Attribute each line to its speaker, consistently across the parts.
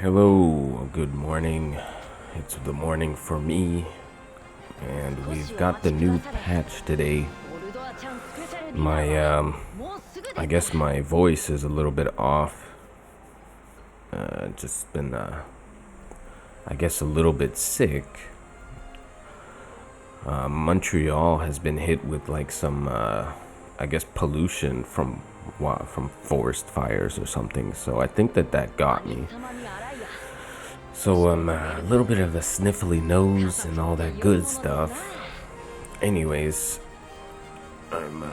Speaker 1: Hello, good morning. It's the morning for me, and we've got the new patch today. My, I guess my voice is a little bit off. Just been, I guess, a little bit sick. Montreal has been hit with like some, I guess, pollution from forest fires or something. So I think that got me. So a little bit of a sniffly nose and all that good stuff. Anyways, I'm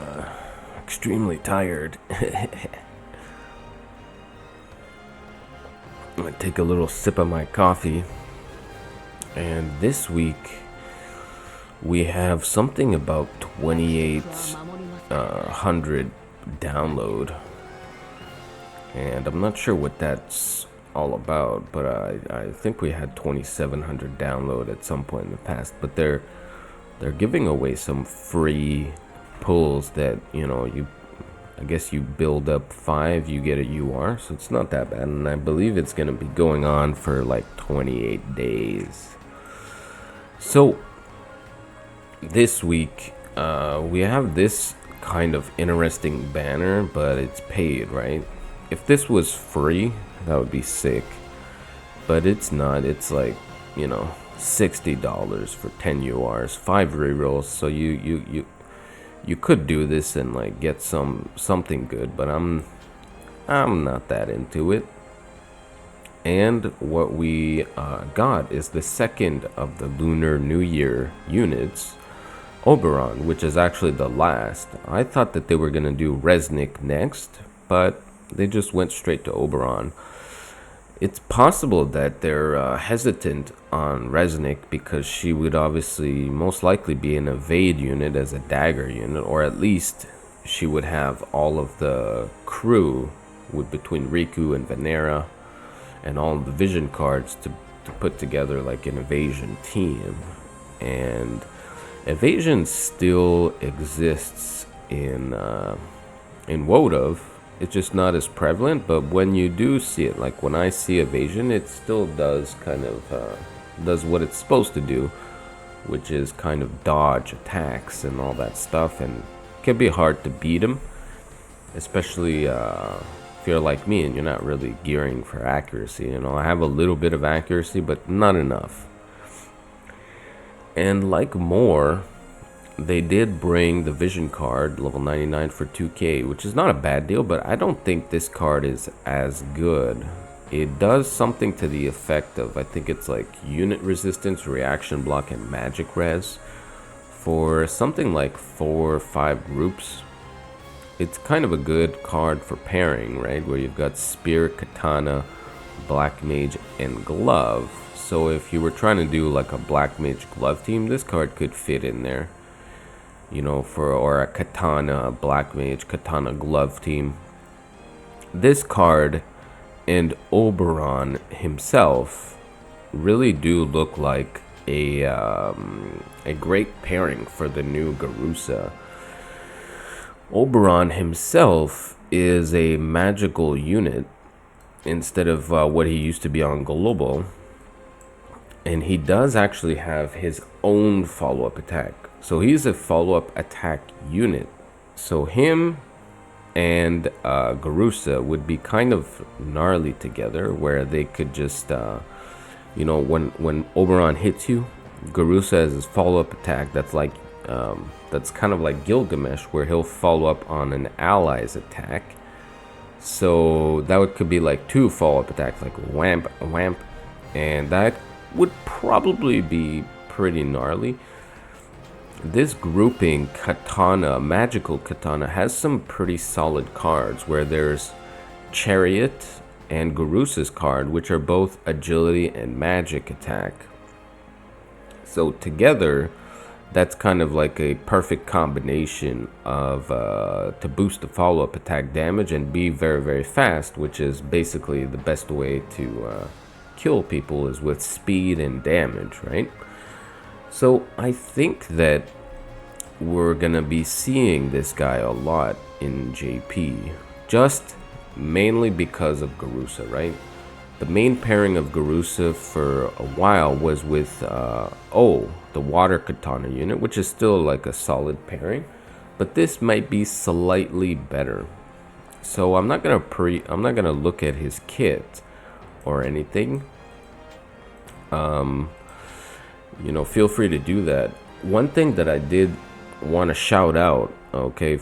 Speaker 1: extremely tired. I'm gonna take a little sip of my coffee. And this week we have something about 2,800 download. And I'm not sure what that's all about, but I think we had 2,700 download at some point in the past. But they're giving away some free pulls that I guess you build up 5, you get a UR, so it's not that bad. And I believe it's gonna be going on for like 28 days. So this week we have this kind of interesting banner, but it's paid, right? If this was free, that would be sick, but it's not. It's like $60 for 10 URs, 5 rerolls. So you could do this and like get something good, but I'm not that into it. And what we got is the second of the Lunar New Year units, Oberon, which is actually the last. I thought that they were gonna do Resnick next, but they just went straight to Oberon. It's possible that they're hesitant on Resnick because she would obviously most likely be an evade unit as a dagger unit, or at least she would have all of the crew between Riku and Venera and all of the vision cards to put together like an evasion team. And evasion still exists in WOTV. It's just not as prevalent, but when you do see it, like when I see evasion, it still does kind of does what it's supposed to do, which is kind of dodge attacks and all that stuff, and it can be hard to beat them, especially if you're like me and you're not really gearing for accuracy. I have a little bit of accuracy, but not enough. And like more, they did bring the vision card level 99 for 2k, which is not a bad deal, but I don't think this card is as good. It does something to the effect of, I think it's like unit resistance, reaction block, and magic res for something like 4 or 5 groups. It's kind of a good card for pairing, right, where you've got spear, katana, black mage, and glove. So if you were trying to do like a black mage glove team, this card could fit in there. Or a katana, black mage, katana glove team. This card and Oberon himself really do look like a great pairing for the new Garusa. Oberon himself is a magical unit instead of what he used to be on Global. And he does actually have his own follow-up attack. So he's a follow-up attack unit. So him and Garusa would be kind of gnarly together, where they could just, when Oberon hits you, Garusa has his follow-up attack. That's like, that's kind of like Gilgamesh, where he'll follow up on an ally's attack. So that could be like 2 follow-up attacks, like whamp, whamp, and that would probably be pretty gnarly. This grouping katana, magical katana, has some pretty solid cards, where there's Chariot and Garusa's card, which are both agility and magic attack. So together, that's kind of like a perfect combination of to boost the follow-up attack damage and be very, very fast, which is basically the best way to kill people, is with speed and damage, right? So I think that we're gonna be seeing this guy a lot in JP, just mainly because of Garusa, right? The main pairing of Garusa for a while was with the water katana unit, which is still like a solid pairing, but this might be slightly better. So I'm not gonna look at his kit or anything. You know, feel free to do that. One thing that I did want to shout out, okay,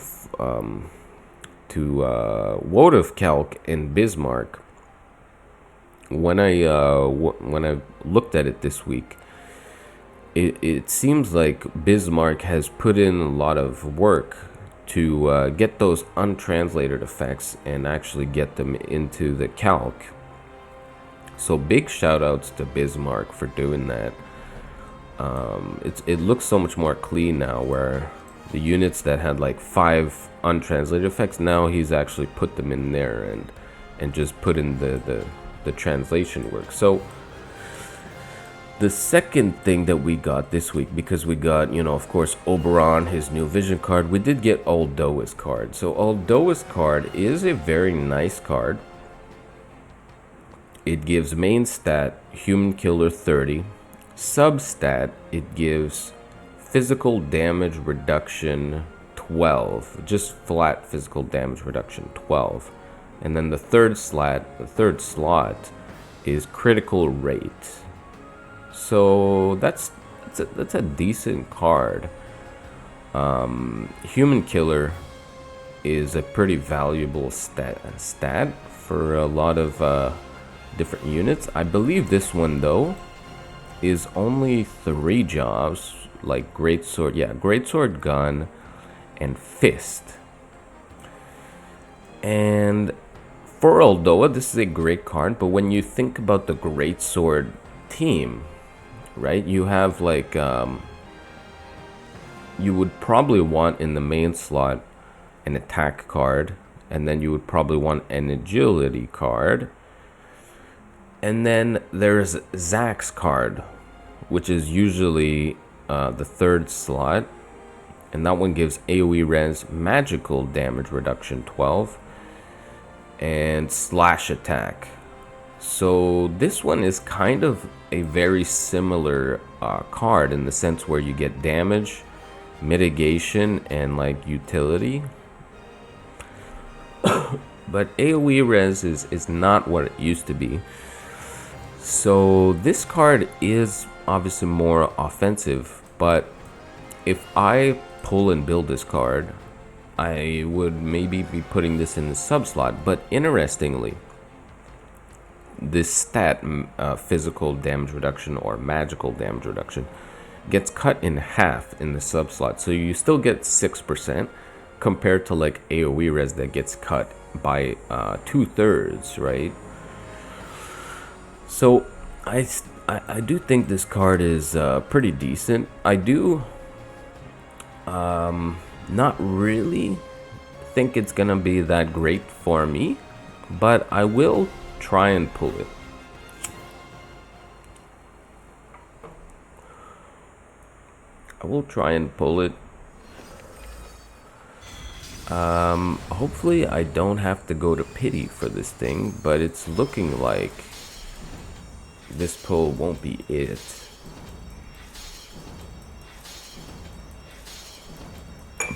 Speaker 1: to WOTV Calc and Bismarck. When I looked at it this week, it seems like Bismarck has put in a lot of work to get those untranslated effects and actually get them into the calc. So big shout outs to Bismarck for doing that. It looks so much more clean now, where the units that had like 5 untranslated effects, now he's actually put them in there and just put in the translation work. So the second thing that we got this week, because we got, you know, of course, Oberon, his new vision card, we did get Oldoa's card. So Oldoa's card is a very nice card. It gives main stat human killer 30, substat it gives physical damage reduction 12, just flat physical damage reduction 12, and then the third slot is critical rate. So that's a decent card. Human killer is a pretty valuable stat for a lot of different units. I believe this one though is only 3 jobs, like greatsword, greatsword, gun, and fist. And for Oldoa, this is a great card, but when you think about the greatsword team, right, you have like you would probably want in the main slot an attack card, and then you would probably want an agility card, and then there's Zach's card, which is usually the 3rd slot, and that one gives AoE res, magical damage reduction 12, and slash attack. So this one is kind of a very similar card in the sense where you get damage, mitigation, and like utility. But AoE res is not what it used to be. So this card is obviously more offensive, but if I pull and build this card, I would maybe be putting this in the sub slot. But interestingly, this stat, physical damage reduction or magical damage reduction, gets cut in half in the sub slot. So you still get 6% compared to like AoE res that gets cut by 2/3, right? So I do think this card is pretty decent. I do not really think it's gonna be that great for me, but I will try and pull it. Hopefully I don't have to go to pity for this thing, but it's looking like this pull won't be it.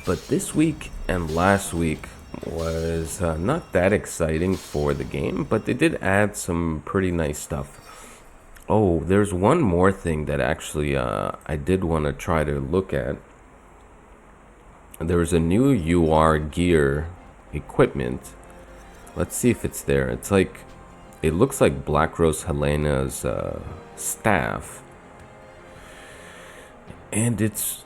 Speaker 1: But this week and last week was not that exciting for the game, but they did add some pretty nice stuff. Oh, there's one more thing that actually I did want to try to look at. There's a new UR gear equipment. Let's see if it's there. It's like, it looks like Black Rose Helena's staff, and it's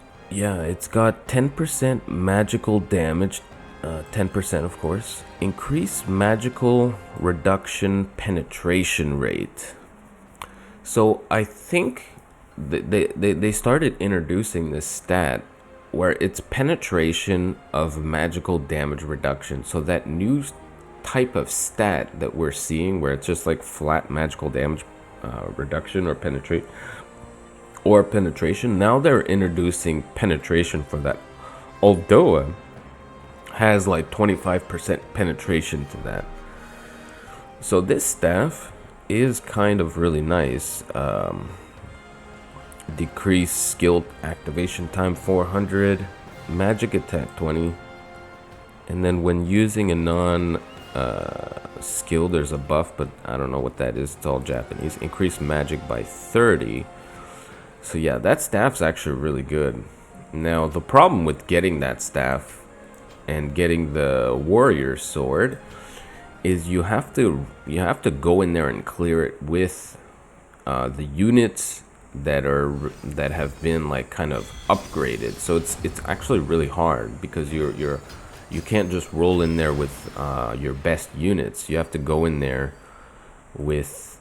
Speaker 1: got 10% magical damage, 10% of course, increased magical reduction penetration rate. So I think they started introducing this stat where it's penetration of magical damage reduction. So that new type of stat that we're seeing, where it's just like flat magical damage reduction or penetration, now they're introducing penetration for that. Oldoa has like 25% penetration to that. So this staff is kind of really nice. Decrease skill activation time 400, magic attack 20, and then when using a non skill, there's a buff, but I don't know what that is. It's all Japanese. Increase magic by 30. So yeah, that staff's actually really good. Now the problem with getting that staff and getting the warrior sword is you have to go in there and clear it with the units that have been like kind of upgraded. So it's actually really hard because you can't just roll in there with your best units. You have to go in there with,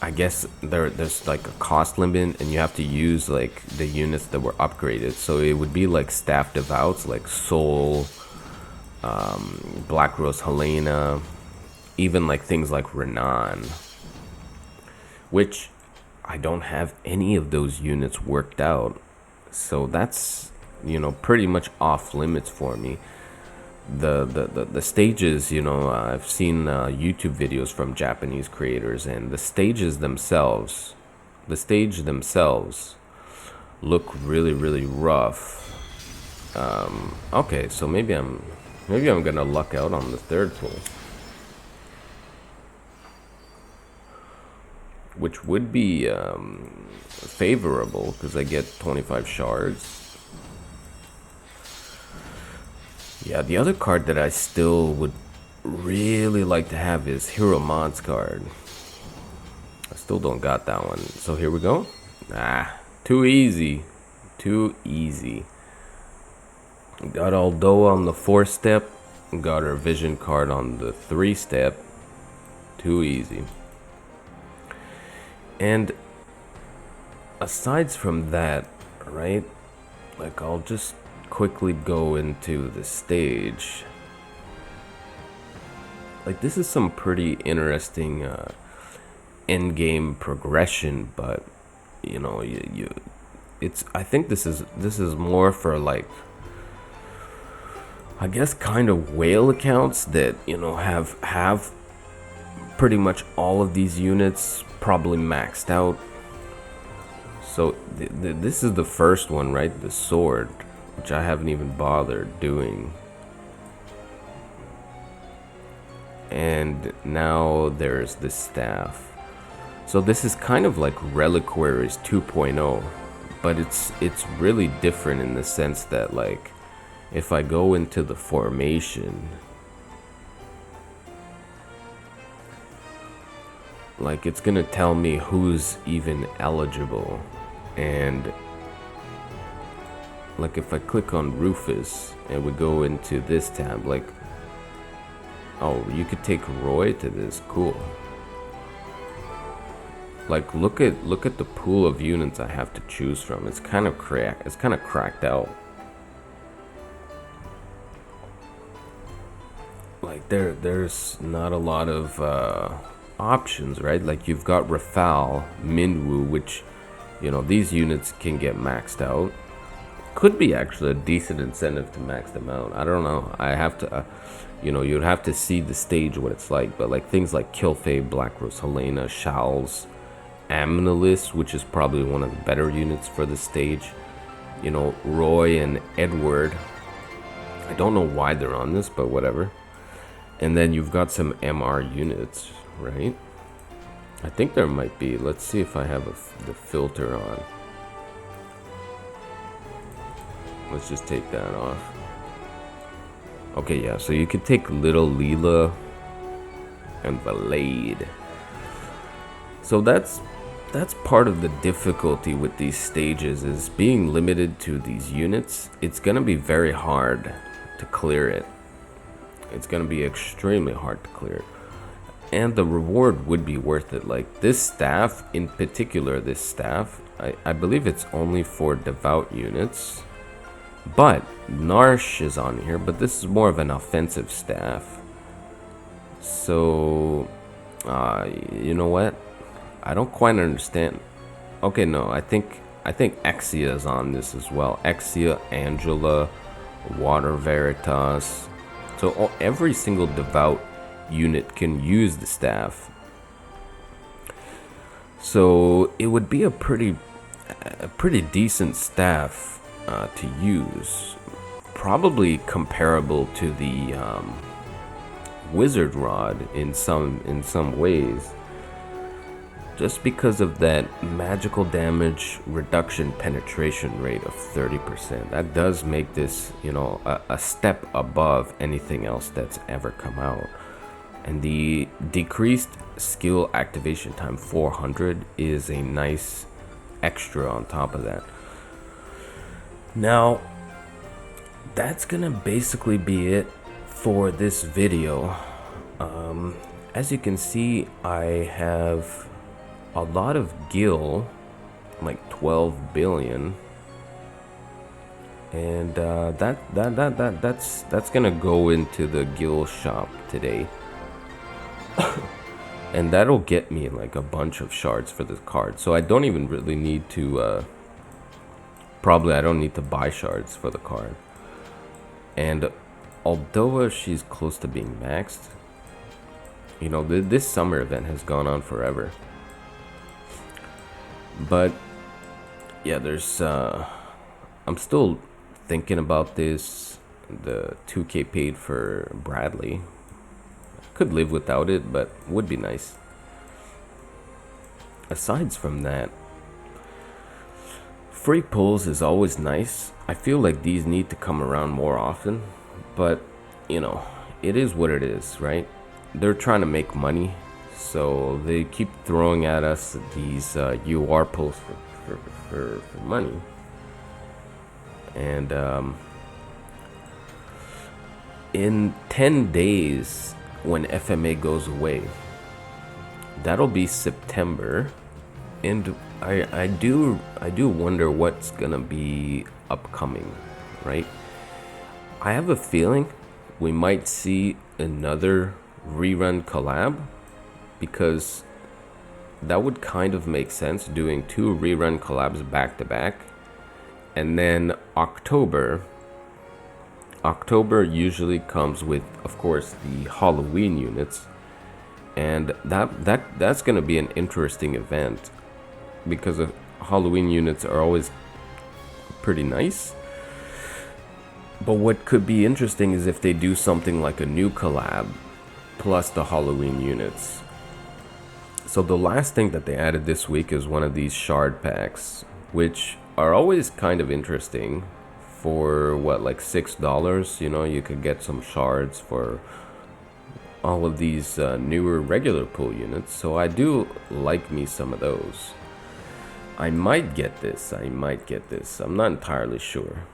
Speaker 1: I guess there's like a cost limit, and you have to use like the units that were upgraded. So it would be like staff devouts like Soul, Black Rose Helena, even like things like Renan, which I don't have any of those units worked out. So that's, pretty much off limits for me. The stages, I've seen YouTube videos from Japanese creators, and the stage themselves look really, really rough. Okay, so maybe I'm gonna luck out on the third pull, which would be favorable because I get 25 shards. Yeah, the other card that I still would really like to have is Hero Mod's card. I still don't got that one. So here we go. Too easy. Too easy. Got Oldoa on the 4-step. Got her vision card on the 3-step. Too easy. And aside from that, right? Like, I'll just quickly go into the stage. Like, this is some pretty interesting end game progression, but I think this is more for like, I guess, kind of whale accounts that have pretty much all of these units probably maxed out. So this is the first one, right? The sword, which I haven't even bothered doing. And now there's the staff. So this is kind of like Reliquaries 2.0, but it's really different in the sense that, like, if I go into the formation, like, it's gonna tell me who's even eligible. And like, if I click on Rufus and we go into this tab, like, oh, you could take Roy to this. Cool. Like, look at the pool of units I have to choose from. It's kind of cracked out. Like, there's not a lot of options, right? Like, you've got Rafal, Minwu, which, these units can get maxed out. Could be actually a decent incentive to max them out. I don't know. I have to, you'd have to see the stage, what it's like. But like things like Kilfei, Black Rose Helena, Shawls, Amnilis, which is probably one of the better units for the stage. Roy and Edward. I don't know why they're on this, but whatever. And then you've got some MR units, right? I think there might be. Let's see if I have the filter on. Let's just take that off. Okay, yeah, so you could take Little Leela and Valade. So that's part of the difficulty with these stages, is being limited to these units. It's gonna be very hard to clear it. It's gonna be extremely hard to clear it. And the reward would be worth it. Like, this staff in particular, I believe it's only for devout units. But Narsh is on here, but this is more of an offensive staff. So, you know what? I don't quite understand. Okay, no, I think Exia is on this as well. Exia, Angela, Water Veritas. So every single devout unit can use the staff. So it would be a pretty decent staff to use, probably comparable to the wizard rod in some ways, just because of that magical damage reduction penetration rate of 30%. That does make this, you know, a step above anything else that's ever come out. And the decreased skill activation time 400 is a nice extra on top of that. Now, that's gonna basically be it for this video. As you can see, I have a lot of gil, like 12 billion, and that's gonna go into the gil shop today. And that'll get me like a bunch of shards for this card. So I don't even really need to, probably I don't need to buy shards for the card. And although she's close to being maxed, you know, this summer event has gone on forever. But yeah, there's, I'm still thinking about this, the 2K paid for Bradley. Could live without it, but would be nice. Aside from that, free pulls is always nice. I feel like these need to come around more often, but you know, it is what it is, right? They're trying to make money, so they keep throwing at us these UR pulls for money. And in 10 days, when FMA goes away, that'll be September, and I do wonder what's gonna be upcoming, right? I have a feeling we might see another rerun collab, because that would kind of make sense, doing 2 rerun collabs back to back. And then October usually comes with, of course, the Halloween units, and that's going to be an interesting event, because the Halloween units are always pretty nice. But what could be interesting is if they do something like a new collab plus the Halloween units. So the last thing that they added this week is one of these shard packs, which are always kind of interesting. For what, like $6, you know, you could get some shards for all of these newer regular pull units. So I do like me some of those. I might get this. I'm not entirely sure.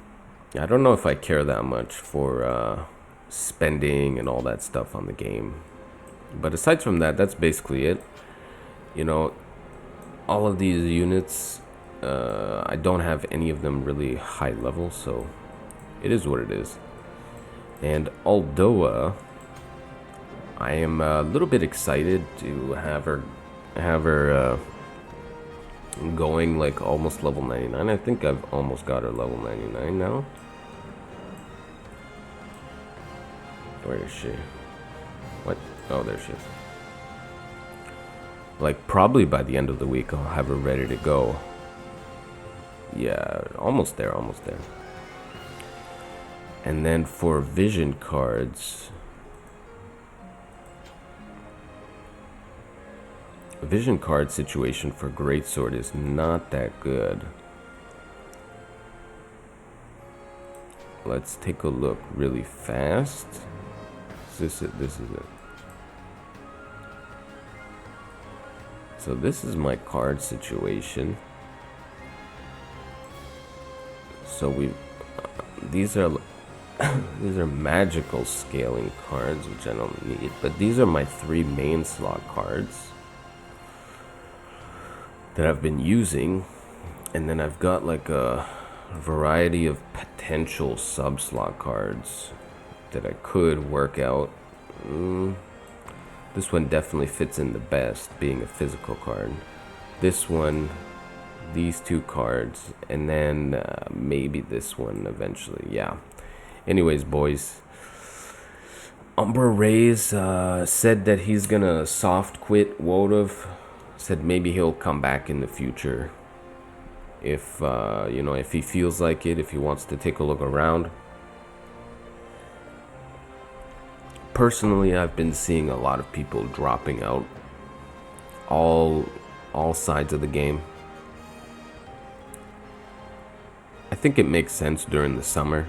Speaker 1: I don't know if I care that much for spending and all that stuff on the game. But aside from that, that's basically it. You know, all of these units, I don't have any of them really high level, so it is what it is. And Oldoa, I am a little bit excited to have her going like almost level 99. I think I've almost got her level 99 now. Where is she? What? Oh, there she is. Like probably by the end of the week I'll have her ready to go. Yeah, almost there. And then for vision cards, the vision card situation for Greatsword is not that good. Let's take a look really fast. This is it. So this is my card situation. So these are magical scaling cards, which I don't need, but these are my 3 main slot cards that I've been using, and then I've got like a variety of potential sub slot cards that I could work out. This one definitely fits in the best, being a physical card. This one, these 2 cards, and then maybe this one eventually. Yeah. Anyways, boys, Umbra Rays said that he's gonna soft quit WOTV, Said maybe he'll come back in the future if if he feels like it, if he wants to take a look around. Personally, I've been seeing a lot of people dropping out all sides of the game. I think it makes sense during the summer.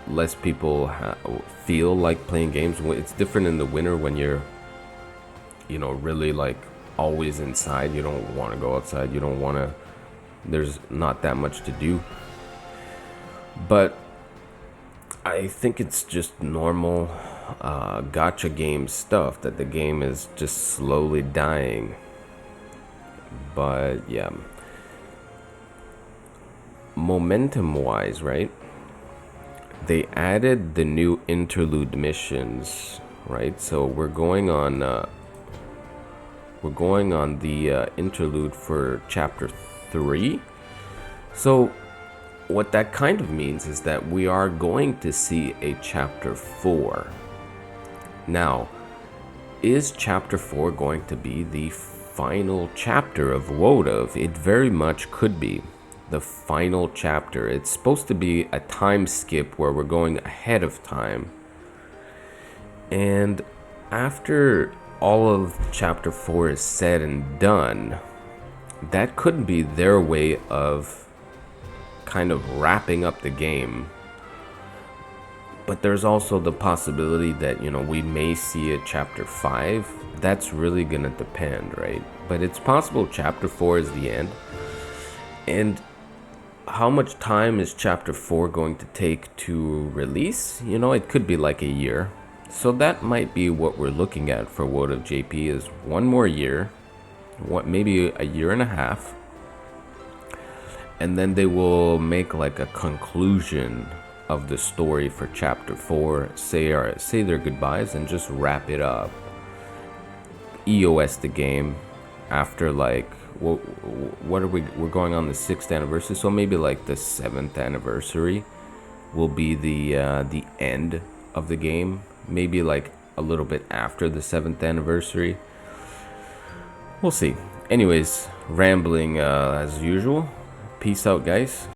Speaker 1: Less people feel like playing games. It's different in the winter when you're really like always inside. You don't want to go outside. You don't want to, there's not that much to do. But I think it's just normal gacha game stuff that the game is just slowly dying. But yeah, momentum wise, right, they added the new interlude missions, right? So we're going on the interlude for chapter 3. So what that kind of means is that we are going to see a chapter 4. Now, is chapter 4 going to be the final chapter of WOTV? It very much could be the final chapter. It's supposed to be a time skip where we're going ahead of time. And after all of chapter 4 is said and done, that could be their way of kind of wrapping up the game. But there's also the possibility that, we may see a chapter 5. That's really gonna depend, right? But it's possible chapter 4 is the end. And how much time is chapter 4 going to take to release? It could be like a year. So that might be what we're looking at for WOTV JP, is one more year, maybe a year and a half. And then they will make like a conclusion of the story for chapter 4, say their goodbyes and just wrap it up. EOS the game after like, what are we're going on the 6th anniversary, so maybe like the 7th anniversary will be the end of the game, maybe like a little bit after the 7th anniversary. We'll see. Anyways, rambling as usual. Peace out, guys.